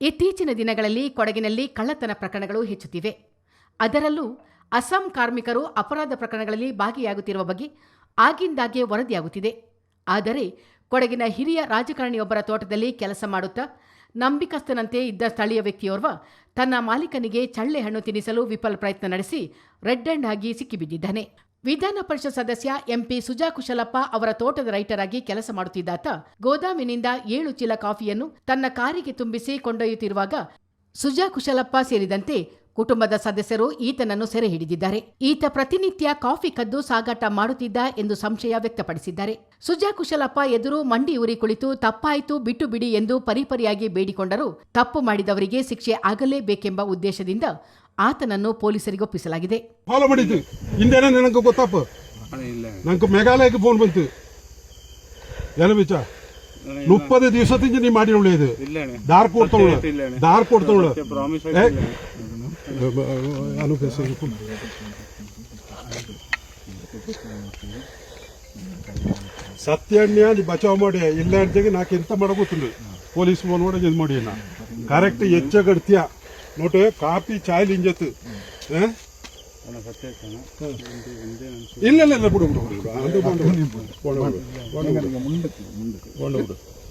ಇತ್ತೀಚಿನ ದಿನಗಳಲ್ಲಿ ಕೊಡಗಿನಲ್ಲಿ ಕಳ್ಳತನ ಪ್ರಕರಣಗಳು ಹೆಚ್ಚುತ್ತಿವೆ. ಅದರಲ್ಲೂ ಅಸ್ಸಾಂ ಕಾರ್ಮಿಕರು ಅಪರಾಧ ಪ್ರಕರಣಗಳಲ್ಲಿ ಭಾಗಿಯಾಗುತ್ತಿರುವ ಬಗ್ಗೆ ಆಗಿಂದಾಗ್ಗೆ ವರದಿಯಾಗುತ್ತಿದೆ. ಆದರೆ ಕೊಡಗಿನ ಹಿರಿಯ ರಾಜಕಾರಣಿಯೊಬ್ಬರ ತೋಟದಲ್ಲಿ ಕೆಲಸ ಮಾಡುತ್ತಾ ನಂಬಿಕಸ್ಥನಂತೆ ಇದ್ದ ಸ್ಥಳೀಯ ವ್ಯಕ್ತಿಯೋರ್ವ ತನ್ನ ಮಾಲೀಕನಿಗೆ ಚಳ್ಳೆ ಹಣ್ಣು ತಿನ್ನಿಸಲು ವಿಫಲ ಪ್ರಯತ್ನ ನಡೆಸಿ ರೆಡ್ ಹ್ಯಾಂಡ್ ಆಗಿ ಸಿಕ್ಕಿಬಿದ್ದಿದ್ದಾನೆ. ವಿಧಾನ ಪರಿಷತ್ ಸದಸ್ಯ ಎಂಪಿ ಸುಜಾ ಕುಶಲಪ್ಪ ಅವರ ತೋಟದ ರೈಟರ್ ಆಗಿ ಕೆಲಸ ಮಾಡುತ್ತಿದ್ದಾತ ಗೋದಾಮಿನಿಂದ 7 ಚೀಲ ಕಾಫಿಯನ್ನು ತನ್ನ ಕಾರಿಗೆ ತುಂಬಿಸಿ ಕೊಂಡೊಯ್ಯುತ್ತಿರುವಾಗ ಸುಜಾ ಕುಶಲಪ್ಪ ಸೇರಿದಂತೆ ಕುಟುಂಬದ ಸದಸ್ಯರು ಈತನನ್ನು ಸೆರೆ ಹಿಡಿದಿದ್ದಾರೆ. ಈತ ಪ್ರತಿನಿತ್ಯ ಕಾಫಿ ಕದ್ದು ಸಾಗಾಟ ಮಾಡುತ್ತಿದ್ದ ಎಂದು ಸಂಶಯ ವ್ಯಕ್ತಪಡಿಸಿದ್ದಾರೆ. ಸುಜಾ ಕುಶಲಪ್ಪ ಎದುರು ಮಂಡಿ ಉರಿ ಕುಳಿತು ತಪ್ಪಾಯಿತು ಬಿಟ್ಟು ಬಿಡಿ ಎಂದು ಪರಿಪರಿಯಾಗಿ ಬೇಡಿಕೊಂಡರೂ ತಪ್ಪು ಮಾಡಿದವರಿಗೆ ಶಿಕ್ಷೆ ಆಗಲೇಬೇಕೆಂಬ ಉದ್ದೇಶದಿಂದ ಆತನನ್ನು ಪೊಲೀಸರಿಗೊಪ್ಪಿಸಲಾಗಿದೆ. ಫಾಲೋ ಮಾಡಿದ್ದು ಹಿಂದೇನ ನನಗೆ ಗೊತ್ತಪ್ಪ, ನಂಗೆ ಮೇಘಾಲಯಕ್ಕೆ ಫೋನ್ ಬಂತು. ಏನು ಬಿಚ್ಚ 30 ದಿವಸದಿಂದ ನೀ ಮಾಡಿ ಒಳ್ಳೆಯದು ದಾರ್ ಕೊಡ್ತಾವಳ ಸತ್ಯಣ್ಣ ನೀ ಬಚಾವ್ ಮಾಡಿ ಇಲ್ಲ ಅಂತಾಗ ನಾಕೆ ಎಂತ ಮಾಡಗೊತ್ತಿಲ್ಲ. ಪೊಲೀಸ್ ಫೋನ್ ಮಾಡಿ ಇದು ಮಾಡಿ ನಾ ಕರೆಕ್ಟ್ ಹೆಚ್ಚಗಡ್ತೀಯ ನೋಟು ಕಾಫಿ ಚಾಯ್ ಇಂಜತ್ತು ಇಲ್ಲ ಇಲ್ಲ ಇಲ್ಲ ಬಿಡು ಬಿಡು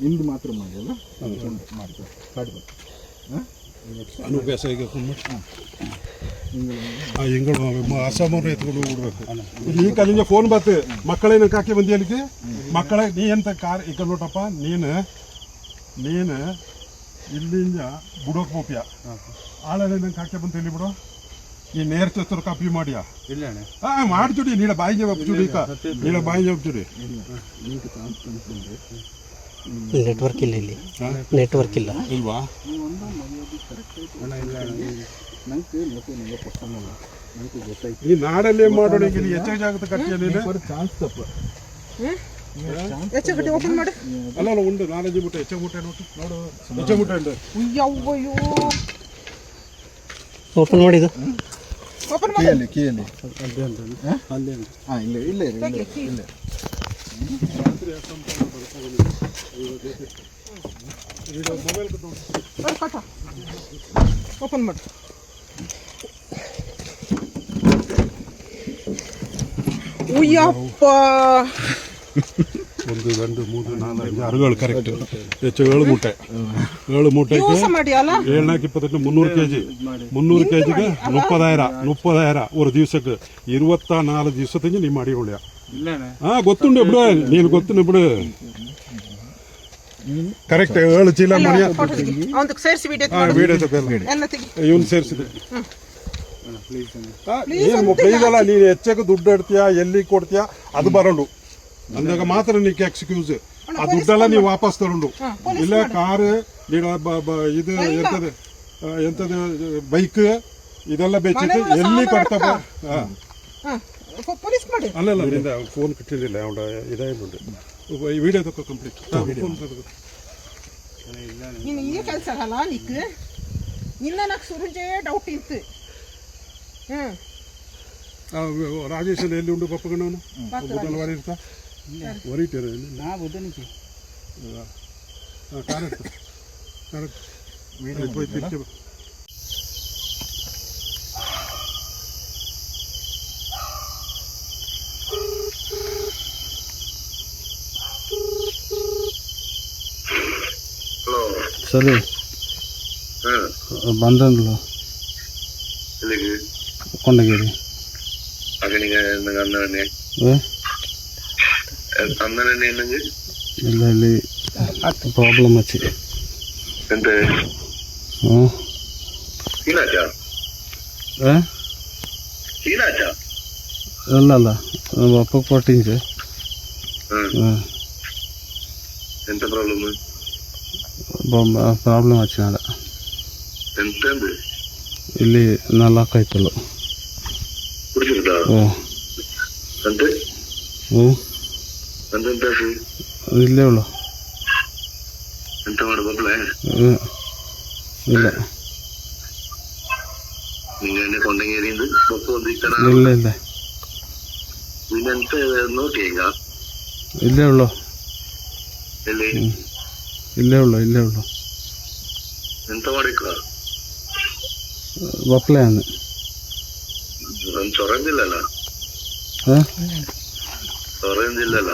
ಇಂದು ಮಾತ್ರ ಮಾಡಿಲ್ಲ ಅನುಭ್ಯಾಸ ಈಗ ಹಿಂಗಳು ಅಸ್ಸಾಮವ್ರು ಎತ್ಕೊಂಡು ಹೋಗ್ಬಿಡ್ಬೇಕು. ಈ ಕಲ್ಲಿಂದ ಫೋನ್ ಬತ್ತು ಮಕ್ಕಳೇನ ಕಾಕಿ ಬಂದಿ ಅಲ್ಲಿಗೆ ಮಕ್ಕಳ ನೀ ಎಂತ ಕಾರ್ ಈಗ ನೋಟಪ್ಪ ನೀನು ಇಲ್ಲಿಂದ ಬುಡೋಕ್ ಹೋಗ್ಯ ಆಳಲ್ಲಿ ನಂಗೆ ಕಾಕೆ ಬಂತ ಇಲ್ಲಿ ಬಿಡು ನೀ ನೇರ್ತರ ಕಾಪಿ ಮಾಡಿಯಾ ಇಲ್ಲ ಮಾಡ್ಚುಡಿ ನೀಡ ಬಾಯಿ ಜವಾಬ್ ಚುಡಿ ನೀಡ ಬಾಯಿ ಜವಾಬ್ ಚುಡಿ ನೆಟ್ವರ್ಕ್ ಇಲ್ಲ, ಇಲ್ಲಿ ನೆಟ್ವರ್ಕ್ ಇಲ್ಲ ಇಲ್ವಾ? ಈ ನಾಡಲ್ಲೇ ಮಾಡೋಣ ಹೆಚ್ಚಾಗಿ ಜಾಗದ ಕಟ್ಟಿಯಲ್ಲಿ ಚಾನ್ಸ್ ತಪ್ಪು ಅಲ್ಲ ಉಂಟು 4 ಮುಟ್ಟೆ ಹೆಚ್ಚ ಮುಟ್ಟೆ ನೋಡು ಹೆಚ್ಚ ಮುಟ್ಟೆ ಉಂಟು. ಓಪನ್ ಮಾಡಿದ್ದು ಕೀಯಲ್ಲಿ ಇಲ್ಲ ಓಪನ್ ಮಾಡಿ ಒಂದು ಗಂಡು 3 4 5 6 ಕರೆಕ್ಟ್ ಹೆಚ್ಚು 7 ಮೂಟೆ 7 ಮೂಟೆಗೆ 728 300 ಕೆಜಿ 300 ಕೆಜಿಗೆ 30,000 ஒரு ದಿವಸಕ್ಕೆ 24 ದಿವಸದಿಂದ ನೀ ಮಾಡಿ ಒಳ್ಳೆಯ ಗೊತ್ತುಂಡು ಬಿಡು ನೀನು ಗೊತ್ತು ಬಿಡು ಕರೆಕ್ಟ್ 7 ಚೀಲ ಮಣಿಯ ಇವನು ಸೇರಿಸಿದೆ. ಪ್ಲೀಸ್ ಅಲ್ಲ ನೀನು ಹೆಚ್ಚಕ್ಕೆ ದುಡ್ಡು ಇಡ್ತೀಯಾ ಎಲ್ಲಿ ಕೊಡ್ತೀಯಾ ಅದು ಬರೋಣ ಅಂದಾಗ ಮಾತ್ರ ನೀನು ಎಕ್ಸ್ಕ್ಯೂಸ್ ಆ ದುಡ್ಡೆಲ್ಲ ನೀವು ವಾಪಸ್ ತಗೊಂಡು ಇಲ್ಲ ಕಾರ್ ಇದು ಎಂತದ ಬೈಕ್ ಇದೆಲ್ಲ ಬೇಕಿತ್ತು ಎಲ್ಲಿ ಕೊಡ್ತಪ್ಪ ಅಲ್ಲಲ್ಲ ಫೋನ್ ಕಟ್ಟಿರಲಿಲ್ಲ ಅವಳ ಇದಾಯ್ತು ವಿಡಿಯೋ ತಗೋ ಕಂಪ್ಲೀಟ್ ಫೋನ್ ತಗೋ ನೀನು ಕೆಲಸ ಅಲ್ಲ ನೀನು ನಿನ್ನ నాకు ಸುರುಜೆ ಡೌಟ್ ಇತ್ತು. ರಾಜೇಶನ್ ಎಲ್ಲಿ ಉಂಡು ಪಪ್ಪಗಣ್ಣವನು ಬುಧವಾರ ಇರ್ತಾ ಹೊರೀತೀರ ನಾ ಬುಧನಿಗೆ ಸರಿ ಬಂದ್ರಲ್ಲ ಕೊಂಡಗಿರಿ ಇಲ್ಲ ಇಲ್ಲಿ ಪ್ರಾಬ್ಲಮ್ వచ్చి ಅಲ್ಲ ಅಪ್ಪಕ್ಕೆ ಕೊಟ್ಟಿದ್ದೆ ఎంత ప్రాబ్లమ్ ప్రాబ్లం వచ్చినాడ ಇಲ್ಲಿ 4 ಆಯ್ತಲ್ಲ ಇಲ್ಲೇ ಉಳ್ಳು ಇಲ್ಲ ಇಲ್ಲ ಇಲ್ಲ ಇಲ್ಲೇ ಉಳ್ಳು ಇಲ್ಲೇ ಉಳ್ಳು ಎಂತ ಮಾಡಿಕ ಒಪ್ಲೆ ಅಂದ ನನ್ ಚೊರಂದಿಲ್ಲಲ್ಲ ಹಾಂ ಚೊರಂದಿಲ್ಲಲ್ಲ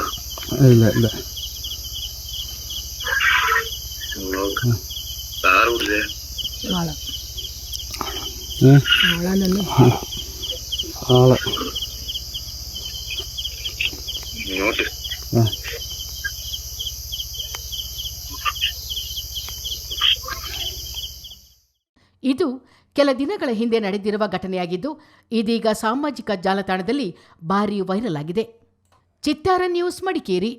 ಇಲ್ಲ ಇಲ್ಲ ಕಾರ್ ಉಡ್ಲೆ ಹಾಂ ಆಳ ನೋಡಿ ಹಾಂ ಇದು ಕೆಲ ದಿನಗಳ ಹಿಂದೆ ನಡೆದಿರುವ ಘಟನೆಯಾಗಿದ್ದು ಇದೀಗ ಸಾಮಾಜಿಕ ಜಾಲತಾಣದಲ್ಲಿ ಭಾರೀ ವೈರಲ್ ಆಗಿದೆ. ಚಿತ್ತಾರ ನ್ಯೂಸ್ ಮಡಿಕೇರಿ.